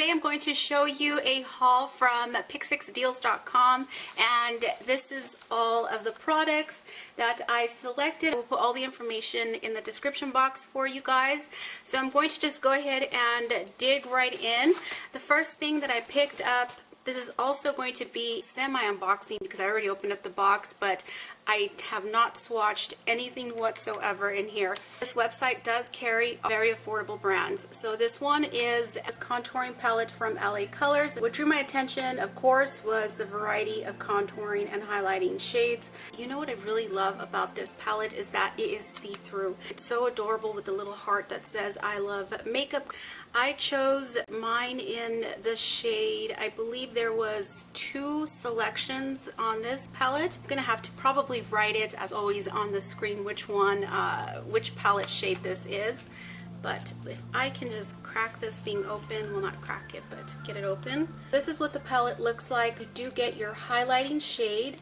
today I'm going to show you a haul from pick6deals.com, and this is all of the products that I selected. We'll put all the information in the description box for you guys. So I'm going to just go ahead and dig right in. The first thing that I picked up, this is also going to be semi-unboxing because I already opened up the box, but I have not swatched anything whatsoever in here. This website does carry very affordable brands. So this one is a contouring palette from LA Colors. What drew my attention, of course, was the variety of contouring and highlighting shades. You know what I really love about this palette is that it is see-through. It's so adorable with the little heart that says I love makeup. I chose mine in the shade, I believe there was 2 selections on this palette. I'm gonna have to probably write it, as always, on the screen which one, which palette shade this is. But if I can just crack this thing open, well, not crack it, but get it open. This is what the palette looks like. You do get your highlighting shade,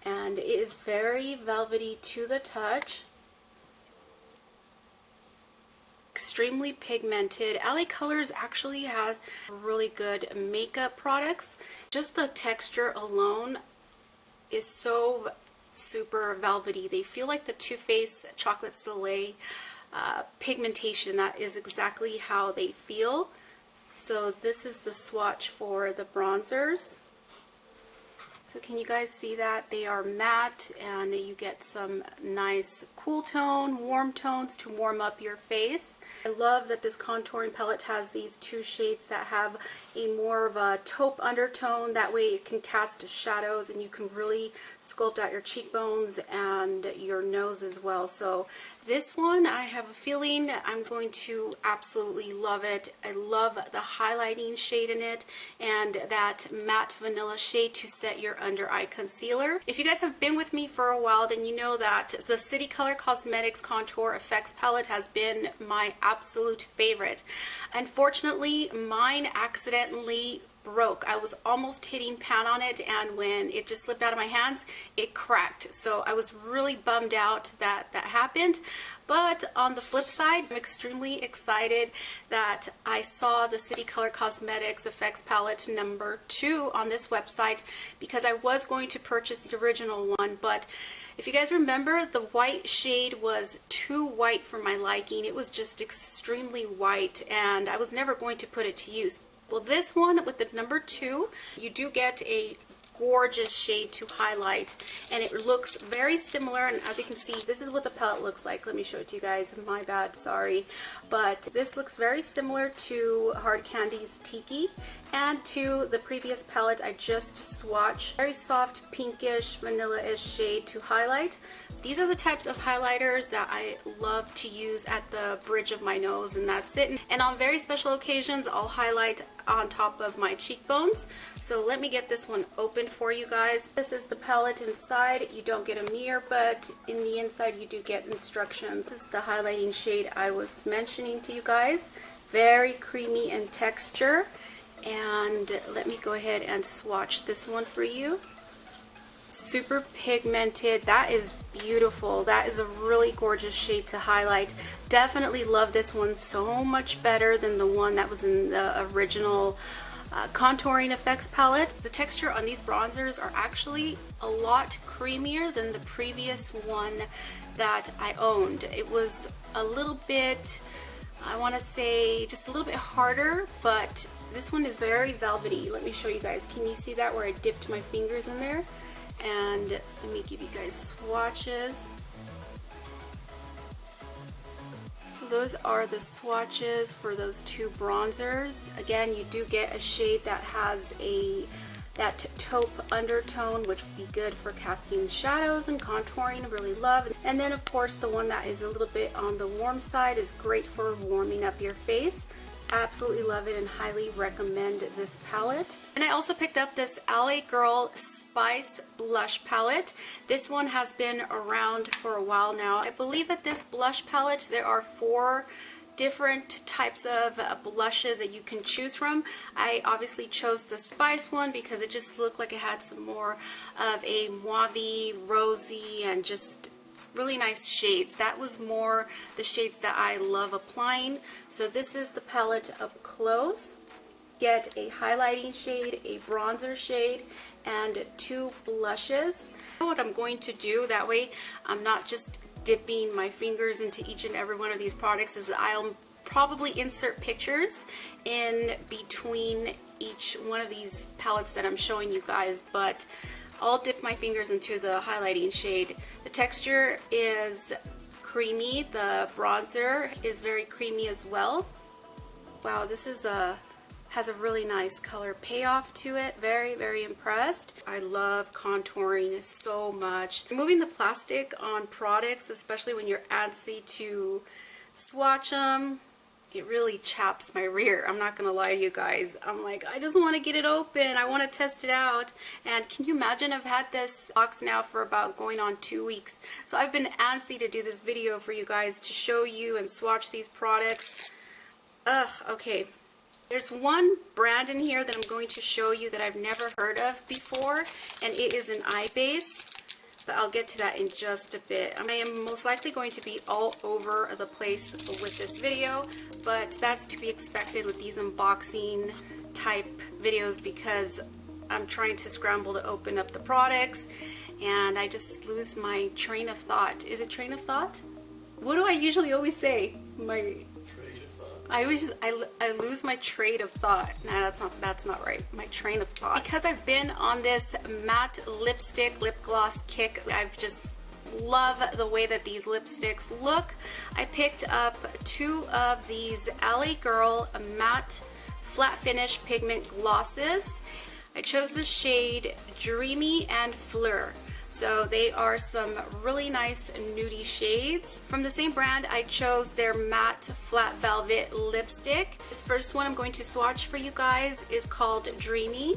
and it is very velvety to the touch. Extremely pigmented. LA Colors actually has really good makeup products. Just the texture alone is so super velvety. They feel like the Too Faced Chocolate Soleil pigmentation. That is exactly how they feel. So this is the swatch for the bronzers. So can you guys see that? They are matte, and you get some nice cool tone, warm tones to warm up your face. I love that this contouring palette has these 2 shades that have a more of a taupe undertone. That way it can cast shadows and you can really sculpt out your cheekbones and your nose as well. So this one, I have a feeling I'm going to absolutely love it. I love the highlighting shade in it and that matte vanilla shade to set your under eye concealer. If you guys have been with me for a while, then you know that the City Color Cosmetics Contour Effects palette has been my absolute favorite. Unfortunately, mine accidentally broke. I was almost hitting pan on it, and when it just slipped out of my hands, it cracked. So I was really bummed out that that happened. But on the flip side, I'm extremely excited that I saw the City Color Cosmetics Effects Palette number 2 on this website, because I was going to purchase the original one, but if you guys remember, the white shade was too white for my liking. It was just extremely white, and I was never going to put it to use. Well, this one with the number 2, you do get a gorgeous shade to highlight, and it looks very similar. And as you can see, this is what the palette looks like. Let me show it to you guys. My bad, sorry, but this looks very similar to Hard Candy's Tiki and to the previous palette I just swatched. Very soft pinkish vanilla-ish shade to highlight. These are the types of highlighters that I love to use at the bridge of my nose, and that's it. And on very special occasions, I'll highlight on top of my cheekbones. So let me get this one open for you guys. This is the palette inside. You don't get a mirror, but in the inside you do get instructions. This is the highlighting shade I was mentioning to you guys. Very creamy in texture. And let me go ahead and swatch this one for you. Super pigmented. That is beautiful. That is a really gorgeous shade to highlight. Definitely love this one so much better than the one that was in the original contouring effects palette. The texture on these bronzers are actually a lot creamier than the previous one that I owned. It was a little bit, I want to say just a little bit harder, but this one is very velvety. Let me show you guys. Can you see that where I dipped my fingers in there? And let me give you guys swatches. So those are the swatches for those 2 bronzers. Again, you do get a shade that has that taupe undertone, which would be good for casting shadows and contouring. I really love. And then of course the one that is a little bit on the warm side is great for warming up your face. Absolutely love it and highly recommend this palette. And I also picked up this LA Girl Spice blush palette. This one has been around for a while now. I believe that this blush palette, there are 4 different types of blushes that you can choose from. I obviously chose the Spice one because it just looked like it had some more of a mauve-y, rosy, and just really nice shades. That was more the shades that I love applying. So this is the palette up close. Get a highlighting shade, a bronzer shade, and 2 blushes. What I'm going to do, that way I'm not just dipping my fingers into each and every one of these products, is I'll probably insert pictures in between each one of these palettes that I'm showing you guys, but I'll dip my fingers into the highlighting shade. The texture is creamy. The bronzer is very creamy as well. Wow, this is has a really nice color payoff to it. Very, very impressed. I love contouring so much. Removing the plastic on products, especially when you're antsy to swatch them, it really chaps my rear. I'm not gonna lie to you guys. I'm like, I just want to get it open. I want to test it out. And can you imagine, I've had this box now for about going on 2 weeks. So I've been antsy to do this video for you guys to show you and swatch these products. Okay. There's one brand in here that I'm going to show you that I've never heard of before, and it is an eye base. But I'll get to that in just a bit. I am most likely going to be all over the place with this video, but that's to be expected with these unboxing type videos because I'm trying to scramble to open up the products and I just lose my train of thought. Is it train of thought? What do I usually always say? I lose my train of thought. Nah, that's not right. My train of thought. Because I've been on this matte lipstick lip gloss kick, I've just love the way that these lipsticks look. I picked up 2 of these LA Girl matte flat finish pigment glosses. I chose the shade Dreamy and Fleur. So they are some really nice nudie shades. From the same brand, I chose their matte flat velvet lipstick. This first one I'm going to swatch for you guys is called Dreamy.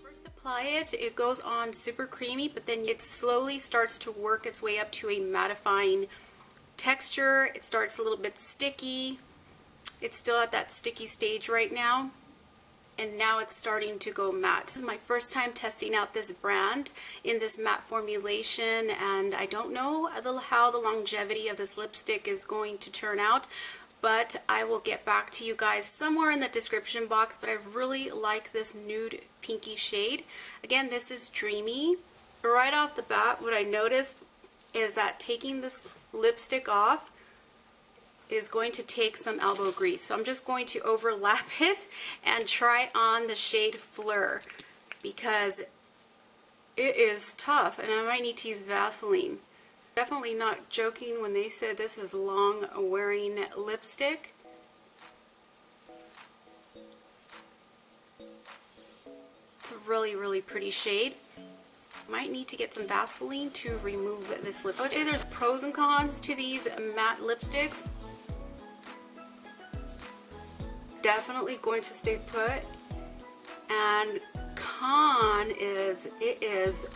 First apply it, it goes on super creamy, but then it slowly starts to work its way up to a mattifying texture. It starts a little bit sticky. It's still at that sticky stage right now, and now it's starting to go matte. This is my first time testing out this brand in this matte formulation, and I don't know how the longevity of this lipstick is going to turn out, but I will get back to you guys somewhere in the description box. But I really like this nude pinky shade. Again, this is Dreamy. Right off the bat, what I noticed is that taking this lipstick off is going to take some elbow grease. So I'm just going to overlap it and try on the shade Fleur because it is tough and I might need to use Vaseline. Definitely not joking when they said this is long wearing lipstick. It's a really, really pretty shade. Might need to get some Vaseline to remove this lipstick. I would say there's pros and cons to these matte lipsticks. Definitely going to stay put. And con is it is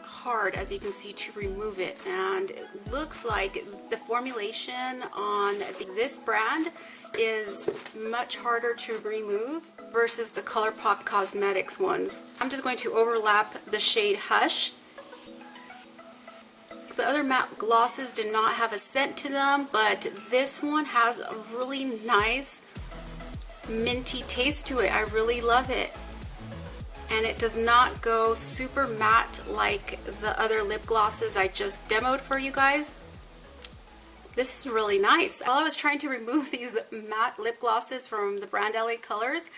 hard, as you can see, to remove it, and it looks like the formulation on this brand is much harder to remove versus the ColourPop Cosmetics ones. I'm just going to overlap the shade Hush. The other matte glosses did not have a scent to them, but this one has a really nice minty taste to it. I really love it. And it does not go super matte like the other lip glosses I just demoed for you guys. This is really nice. While I was trying to remove these matte lip glosses from the brand LA Colors,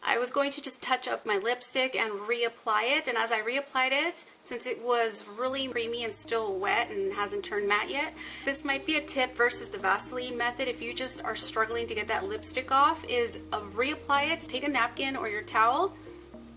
I was going to just touch up my lipstick and reapply it, and as I reapplied it, since it was really creamy and still wet and hasn't turned matte yet, this might be a tip versus the Vaseline method if you just are struggling to get that lipstick off, is reapply it, take a napkin or your towel,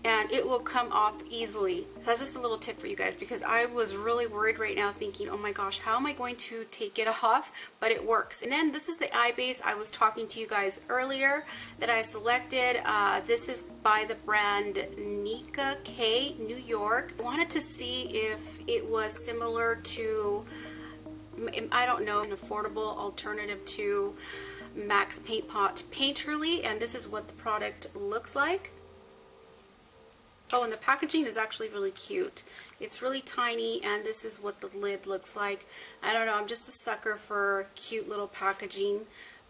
and it will come off easily. That's just a little tip for you guys, because I was really worried right now thinking, oh my gosh, how am I going to take it off? But it works. And then this is the eye base I was talking to you guys earlier that I selected. This is by the brand Nika K New York. I wanted to see if it was similar to, I don't know, an affordable alternative to Max Paint Pot Painterly, and this is what the product looks like. Oh, and the packaging is actually really cute. It's really tiny, and this is what the lid looks like. I don't know, I'm just a sucker for cute little packaging,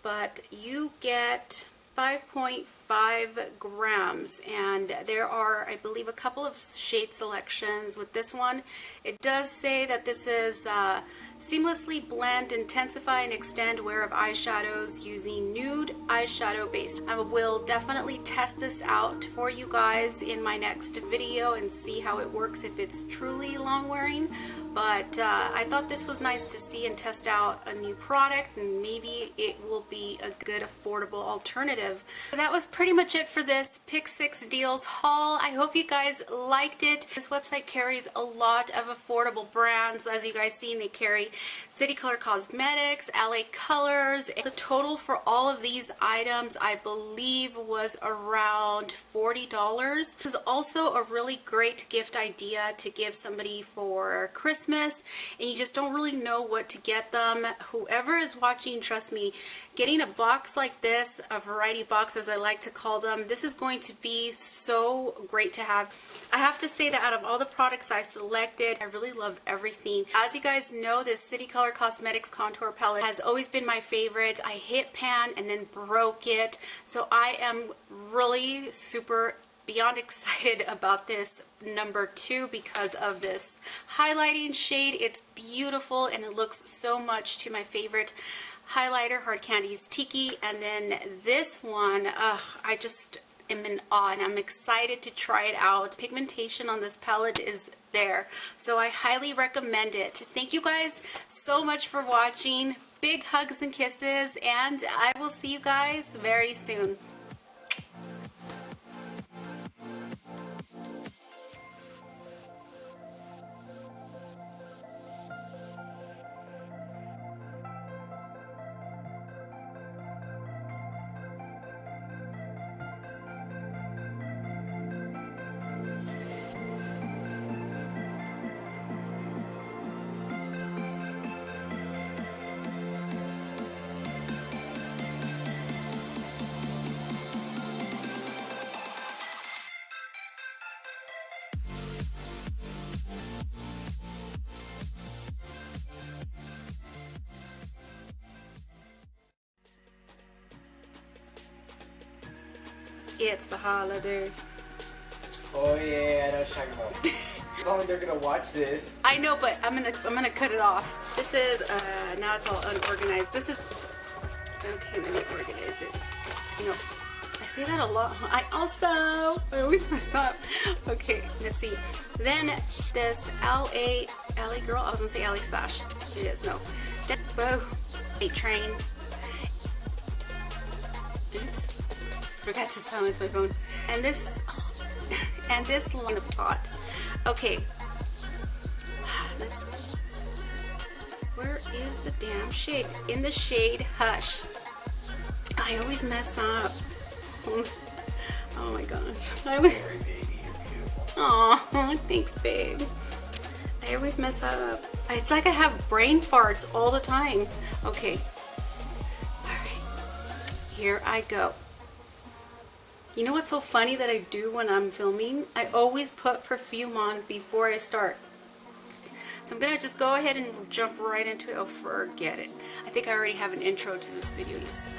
but you get 5.5 grams, and there are, I believe, a couple of shade selections with this one. It does say that this is seamlessly blend, intensify, and extend wear of eyeshadows using nude eyeshadow base. I will definitely test this out for you guys in my next video and see how it works if it's truly long wearing. But I thought this was nice to see and test out a new product, and maybe it will be a good affordable alternative. So that was pretty much it for this Pick 6 Deals haul. I hope you guys liked it. This website carries a lot of affordable brands. As you guys seen, they carry City Color Cosmetics, LA Colors. The total for all of these items, I believe, was around $40. This is also a really great gift idea to give somebody for Christmas, and you just don't really know what to get them. Whoever is watching, trust me, getting a box like this, a variety box as I like to call them, this is going to be so great to have. I have to say that out of all the products I selected, I really love everything. As you guys know, this City Color Cosmetics contour palette has always been my favorite. I hit pan and then broke it, so I am really super beyond excited about this number 2 because of this highlighting shade. It's beautiful and it looks so much to my favorite highlighter, Hard Candy's Tiki. And then this one, I just am in awe, and I'm excited to try it out. Pigmentation on this palette is there, so I highly recommend it. Thank you guys so much for watching. Big hugs and kisses, and I will see you guys very soon. It's the holidays. Oh yeah, I know what you're talking about. It's not like they're gonna watch this. I know, but I'm gonna cut it off. This is now it's all unorganized. This is okay. Let me organize it. You know, I say that a lot. I always mess up. Okay, let's see. Then this LA girl. I was gonna say LA Splash. It is no. Then a train. Oops. Forgot to silence my phone. And this line of thought. Okay. Where is the damn shade? In the shade Hush. I always mess up. Oh my gosh. Sorry, baby, you're beautiful. Aw, thanks, babe. I always mess up. It's like I have brain farts all the time. Okay. Alright. Here I go. You know what's so funny that I do when I'm filming? I always put perfume on before I start. So I'm gonna just go ahead and jump right into it. Oh, forget it. I think I already have an intro to this video. Yes,